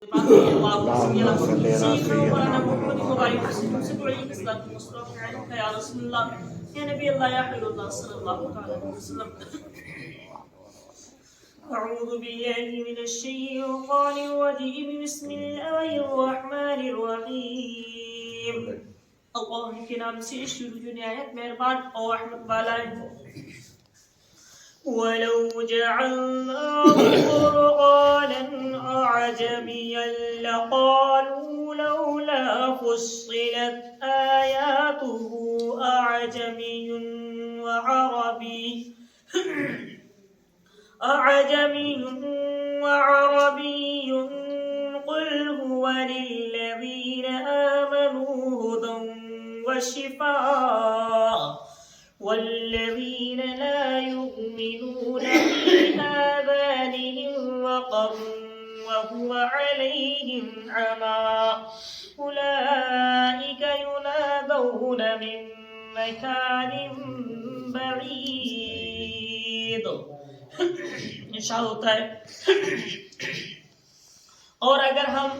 اللهم صل على سيدنا محمد وعلى يا رسول الله يا نبي الله يا حبيب الله صلى الله عليه وسلم. أعوذ بالله من الشيطان الرجيم بسم الله الرحمن الرحيم. اللہ کے نام سے شروع جو نہایت مہربان اور رحمت والا ہے. وَلَوْ جَعَلْنَاهُ قُرْآنًا أَعْجَمِيًّا لَقَالُوا لَوْلَا فُصِّلَتْ آيَاتُهُ أَعْجَمِيٌّ وَعَرَبِيٌّ قُلْ هُوَ لِلَّذِينَ آمَنُوا هُدًى وَشِفَاءٌ وَالَّذِينَ لَا يُؤْمِنُونَ فِي آذَانِهِمْ وَقْرٌ وَهُوَ عَلَيْهِمْ عَمًى أُولَئِكَ يُنَادَوْنَ مِن مَّكَانٍ بَعِيدٍ. ارشاد ہوتا ہے اور اگر ہم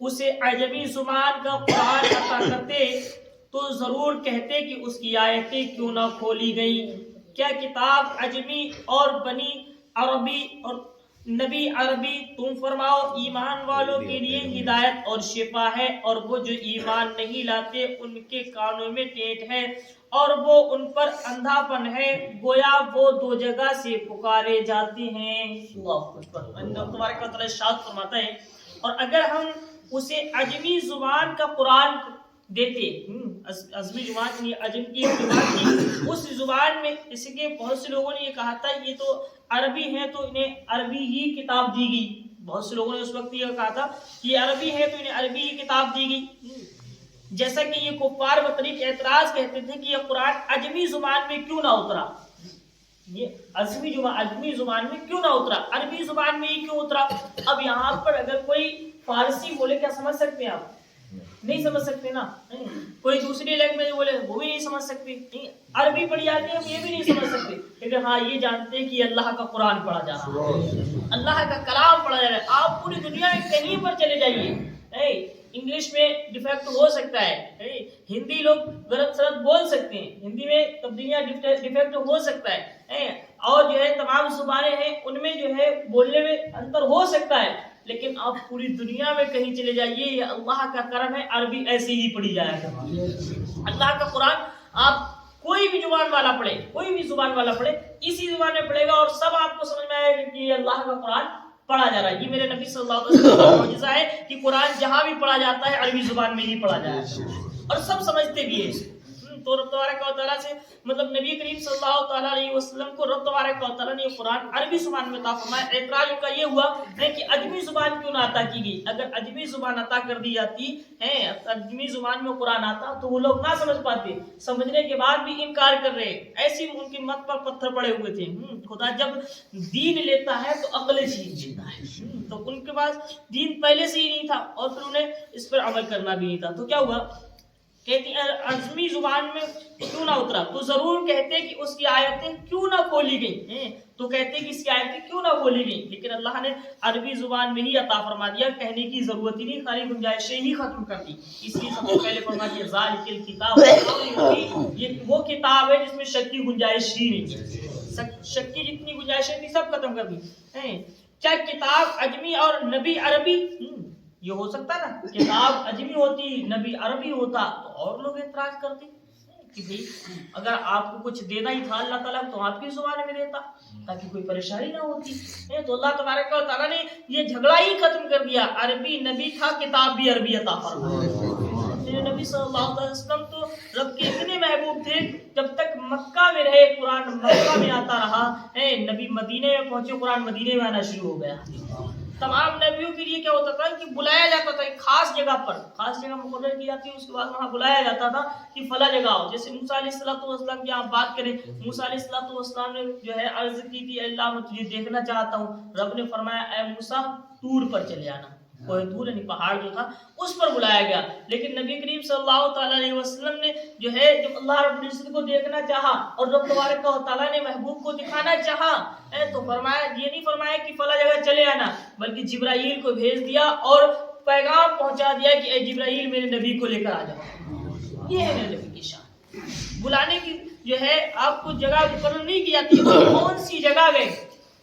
اسے عجمی زبان کا قرآن عطا کرتے تو ضرور کہتے کہ اس کی آیتیں کیوں نہ کھولی گئیں. کیا کتاب عجمی اور بنی عربی اور نبی عربی؟ تم فرماؤ ایمان والوں کے لیے ہدایت اور شفا ہے، اور وہ جو ایمان نہیں لاتے ان کے کانوں میں ٹیٹ ہے اور وہ ان پر اندھا پن ہے، گویا وہ دو جگہ سے پکارے جاتے ہیں. اللہ اکبر. تبارک و تعالی ارشاد فرماتا ہے اور اگر ہم اسے عجمی زبان کا قرآن دیتے، عجمی زبان عجم کی زبان تھی، اس زبان میں اس کے بہت سے لوگوں نے یہ کہا تھا یہ تو عربی ہے تو انہیں عربی ہی کتاب دی گئی. بہت سے لوگوں نے اس وقت یہ کہا تھا کہ یہ عربی ہے تو انہیں عربی ہی کتاب دی گئی. جیسا کہ یہ کفار بطریق اعتراض کہتے تھے کہ یہ قرآن عجمی زبان میں کیوں نہ اترا، یہ عجمی زبان میں کیوں نہ اترا، عربی زبان میں ہی کیوں اترا. اب یہاں پر اگر کوئی فارسی بولے کیا سمجھ سکتے ہیں آپ؟ نہیں سمجھ سکتے نا. کوئی دوسری لینگویج بولے وہ بھی نہیں سمجھ سکتے. عربی پڑھی آتی ہے یہ بھی نہیں سمجھ سکتے، لیکن ہاں یہ جانتے ہیں کہ اللہ کا قرآن پڑھا جا رہا ہے، اللہ کا کلام پڑھا جا رہا ہے. آپ پوری دنیا میں کہیں پر چلے جائیے، انگلش میں ڈیفیکٹ ہو سکتا ہے، ہندی لوگ غلط سلط بول سکتے ہیں، ہندی میں تبدیلیاں ڈیفیکٹ ہو سکتا ہے، اور جو ہے تمام زبانیں ہیں ان میں جو ہے بولنے میں انتر ہو سکتا ہے، لیکن آپ پوری دنیا میں کہیں چلے جائیے یہ اللہ کا کرم ہے، عربی ایسے ہی پڑھی جایا کرتی ہے. اللہ کا قرآن آپ کوئی بھی زبان والا پڑھے، کوئی بھی زبان والا پڑھے، اسی زبان میں پڑھے گا اور سب آپ کو سمجھ میں آئے گا کہ یہ اللہ کا قرآن پڑھا جا رہا ہے. یہ میرے نبی صلی اللہ علیہ وسلم کا معجزہ ہے کہ قرآن جہاں بھی پڑھا جاتا ہے عربی زبان میں ہی پڑھا جاتا ہے اور سب سمجھتے بھی ہیں. تو رب تبارک و تعالیٰ سے مطلب نبی کریم صلی اللہ تعالیٰ علیہ وسلم کو رب تبارک و تعالیٰ نے یہ قرآن عربی زبان میں عطا فرمایا. اعتراض کا یہ ہوا ہے کہ عجمی زبان کیوں نہ عطا کی گئی. اگر عجمی زبان عطا کر دی جاتی ہے، عجمی زبان میں قرآن آتا تو وہ لوگ نہ سمجھ پاتے، سمجھنے کے بعد بھی انکار کر رہے، ایسی ان کی مت پر پتھر پڑے ہوئے تھے. خدا جب دین لیتا ہے تو عقل چیز لیتا ہے، تو ان کے پاس دین پہلے سے ہی نہیں تھا اور پھر انہیں اس پر عمل کرنا بھی نہیں تھا. تو کیا ہوا کہتی عجمی زبان میں کیوں نہ اترا تو ضرور کہتے کہ اس کی آیتیں کیوں نہ کھولی گئی، تو کہتے کہ اس کی آیتیں کیوں نہ کھولی گئی، لیکن اللہ نے عربی زبان میں ہی عطا فرما دیا، کہنے کی ضرورت ہی نہیں، خالی گنجائشیں ہی ختم کر دی. اس لیے سب سے پہلے فرما دیا ذالک الکتاب، یہ وہ کتاب ہے جس میں شک کی گنجائش ہی نہیں، شک کی جتنی گنجائشیں تھی سب ختم کر دی. کیا کتاب عجمی اور نبی عربی؟ یہ ہو سکتا نا، کتاب عجمی ہوتی نبی عربی ہوتا تو اور لوگ اعتراض کرتے کہ بھئی اگر آپ کو کچھ دینا ہی تھا اللہ تعالیٰ تو آپ کی زبان میں دیتا تاکہ کوئی پریشانی نہ ہوتی. تو اللہ تبارک و تعالیٰ نے یہ جھگڑا ہی ختم کر دیا، عربی نبی تھا کتاب بھی عربی عطا فرمایا. نبی صلی اللہ علیہ وسلم تو رب کے اتنے محبوب تھے، جب تک مکہ میں رہے قرآن مکہ میں آتا رہا، نبی مدینے میں پہنچے قرآن مدینے میں آنا شروع ہو گیا. تمام نبیوں کے لیے کیا ہوتا تھا کہ بلایا جاتا تھا ایک خاص جگہ پر، خاص جگہ مقرر کی جاتی ہے، اس کے بعد وہاں بلایا جاتا تھا کہ فلاں جگہ ہو. جیسے موسیٰ علیہ السلام کی آپ بات کریں، موسیٰ علیہ السلام نے جو ہے عرض کی تھی اللہ میں تجھے دیکھنا چاہتا ہوں. رب نے فرمایا اے موسیٰ طور پر چلے آنا، کوہ طور یعنی پہاڑ جو تھا اس پر بلایا گیا. لیکن نبی کریم صلی اللہ تعالیٰ علیہ وسلم نے جو ہے جب اللہ رب العزت کو دیکھنا چاہا اور رب تبارک و تعالیٰ نے محبوب کو دکھانا چاہا تو فرمایا، یہ نہیں فرمایا کہ فلاں جگہ چلے آنا، بلکہ جبرائیل کو بھیج دیا اور پیغام پہنچا دیا کہ اے جبرائیل میرے نبی کو لے کر آ جاؤ. یہ ہے میرے نبی کی شان. بلانے کی جو ہے آپ کو جگہ مقرر نہیں کی جاتی. کون سی جگہ گئے,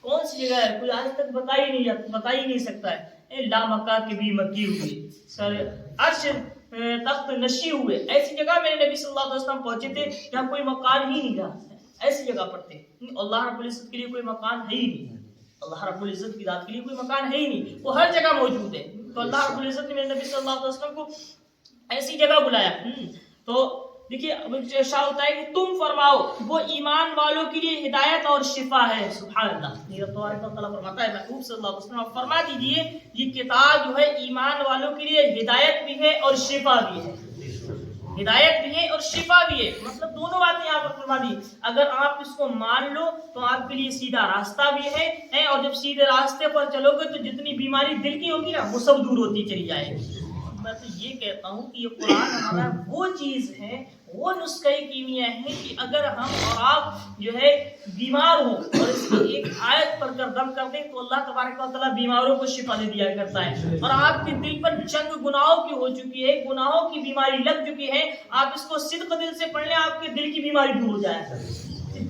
کون سی جگہ ہے, کوئی آج تک بتا ہی نہیں سکتا ہے. لا مکہ کے بھی مکی ہوئے, سر عرش تخت نشی ہوئے, ایسی جگہ میرے نبی صلی اللہ علیہ وسلم پہنچے تھے جہاں کوئی مکان ہی نہیں رہا. ایسی جگہ پر تھے. اللہ رب العزت کے لیے کوئی مکان ہے ہی نہیں. اللہ رب العزت کی ذات کے لیے کوئی مکان ہے ہی نہیں, وہ ہر جگہ موجود ہے. تو اللہ رب العزت نے میرے نبی صلی اللہ علیہ وسلم کو ایسی جگہ بلایا. تو دیکھیے شاہ ہوتا ہے کہ تم فرماؤ وہ ایمان والوں کے لیے ہدایت اور شفا ہے. سبحان اللہ. اللہ فرماتا ہے محبوب صلی اللہ علیہ وسلم آپ فرما دیجیے یہ کتاب جو ہے ایمان والوں کے لیے ہدایت بھی ہے اور شفا بھی ہے. ہدایت بھی ہے اور شفا بھی ہے, مطلب دونوں باتیں یہاں پر فرما دی. اگر آپ اس کو مان لو تو آپ کے لیے سیدھا راستہ بھی ہے, اور جب سیدھے راستے پر چلو گے تو جتنی بیماری دل کی ہوگی نا وہ سب دور ہوتی چلی جائے گی. میں تو یہ کہتا ہوں کہ یہ قرآن ہمارا وہ چیز ہے, وہ نسخہ کیمیا ہے کہ اگر ہم اور آپ جو ہے بیمار ہوں اور اس کی ایک آیت پڑھ کر دم کر دیں تو اللہ تبارک و تعالیٰ بیماروں کو شفا دے دیا کرتا ہے. اور آپ کے دل پر جنگ گناہوں کی ہو چکی ہے, گناہوں کی بیماری لگ چکی ہے, آپ اس کو صدق دل سے پڑھ لیں, آپ کے دل کی بیماری دور ہو جائے.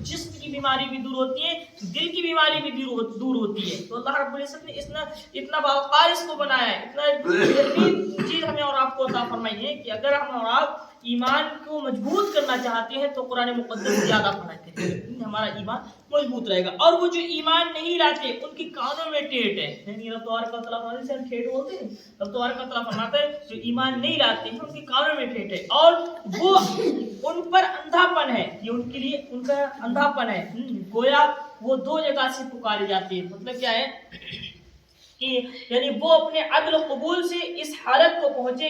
جسم کی بیماری بھی دور ہوتی ہے, دل کی بیماری بھی دور ہوتی ہے. تو اللہ رب العزت نے اتنا باوقار اس کو بنایا ہے, اتنا چیز ہمیں اور آپ کو عطا فرمائی ہے کہ اگر ہم اور آپ ایمان کو مضبوط کرنا چاہتے ہیں تو قرآن مقدس زیادہ پڑھا کریں, ہمارا ایمان مضبوط رہے گا. اور وہ جو ایمان نہیں لاتے ان کی کانوں میں ٹیٹ ہے, یعنی رب تبارک و تعالیٰ سے ٹھیٹ ہوتے ہیں. رب تبارک و تعالیٰ فرماتا ہے جو ایمان نہیں لاتے ہیں ان کی کانوں میں ٹیٹ ہے اور وہ ان پر اندھا پن ہے, یہ ان کے لیے ان کا اندھا پن ہے. گویا وہ دو جگہ سے پکارے جاتے ہیں. مطلب کیا ہے کہ یعنی وہ اپنے عدل و قبول سے اس حالت کو پہنچیں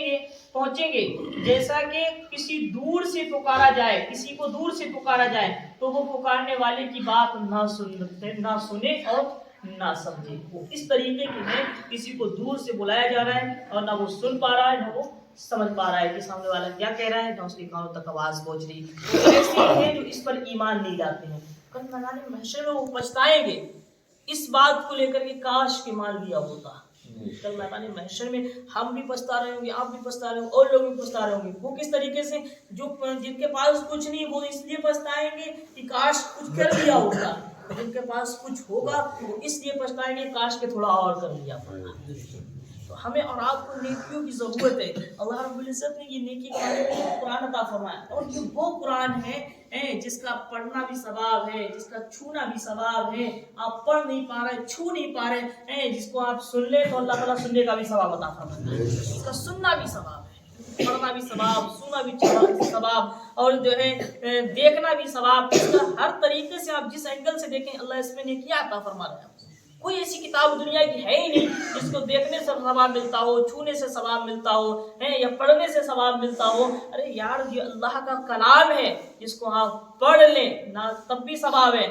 گے جیسا کہ کسی دور سے پکارا جائے, کسی کو دور سے پکارا جائے تو وہ پکارنے والے کی بات نہ سنے اور نہ سمجھے. وہ اس طریقے کے ہے کسی کو دور سے بلایا جا رہا ہے اور نہ وہ سن پا رہا ہے نہ وہ سمجھ پا رہا ہے کہ سامنے والا کیا کہہ رہا ہے, نہ اس کے کانوں تک آواز پہنچ رہی. تو ایسے ہیں جو اس پر ایمان نہیں لاتے ہیں. کل میدان محشر میں وہ پچھتائیں گے اس بات کو لے کر کہ کاش کے مان لیا ہوتا. کل میدان محشر میں ہم بھی پچھتا رہے ہوں گے, آپ بھی پچھتا رہے ہوں گے, اور لوگ بھی پچھتا رہے ہوں گے. وہ کس طریقے سے, جو جن کے پاس کچھ نہیں وہ اس لیے پچھتائیں گے کہ کاش کچھ کر لیا ہوتا, جن کے پاس کچھ ہوگا وہ اس لیے پچھتائیں گے کاش کے تھوڑا اور کر لیا ہوتا. تو ہمیں اور آپ کو نیکیوں کی ضرورت ہے. اللہ رب العزت نے یہ نیکی کے بارے میں قرآن عطا فرمایا, اور یہ وہ قرآن ہے جس کا پڑھنا بھی ثواب ہے, جس کا چھونا بھی ثواب ہے. آپ پڑھ نہیں پا رہے, چھو نہیں پا رہے, جس کو آپ سن لیں تو اللہ تعالیٰ سننے کا بھی ثواب عطا فرماتا ہے. اس کا سننا بھی ثواب ہے, پڑھنا بھی ثواب, سننا بھی ثواب, اور جو ہے دیکھنا بھی ثواب. اس کا ہر طریقے سے آپ جس اینگل سے دیکھیں اللہ اس میں نیکیاں عطا فرما رہے ہیں. کوئی ایسی کتاب دنیا کی ہے ہی نہیں جس کو دیکھنے سے ثواب ملتا ہو, چھونے سے ثواب ملتا ہو, یا پڑھنے سے ثواب ملتا ہو. ارے یار یہ اللہ کا کلام ہے, جس کو آپ پڑھ لیں نہ تب بھی ثواب ہے,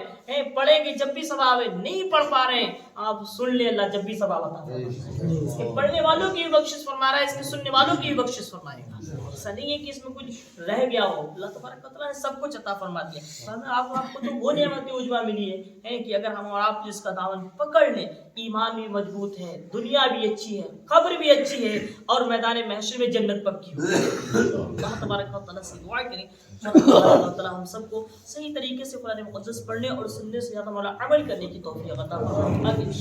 پڑھیں گے جب بھی ثواب ہے, نہیں پڑھ پا رہے ہیں آپ سن لیں اللہ جب بھی ثواب عطا فرمائے. اس کے پڑھنے والوں کی بھی بخشش فرما رہا ہے, اس کے سننے والوں کی بھی بخشش فرمائے گا. ایسا نہیں ہے کہ اس میں کچھ رہ گیا ہو. اللہ تبارک و تعالیٰ نے سب کچھ عطا فرما دیا. آپ کو تو وہ نعمت عظمیٰ ملی ہے کہ اگر ہم اور آپ جس کا دامن پکڑ لیں, ایمان بھی مضبوط ہے, دنیا بھی اچھی ہے, قبر بھی اچھی ہے, اور میدان محشر میں جنت پکی ہوئی ہے. اللہ تبارک و تعالیٰ سے دعا کریں اللہ تعالیٰ ہم سب کو صحیح طریقے سے قرآن مقدس پڑھنے اور سننے سے زیادہ مولا عمل کرنے کی توفیق عطا فرمائے.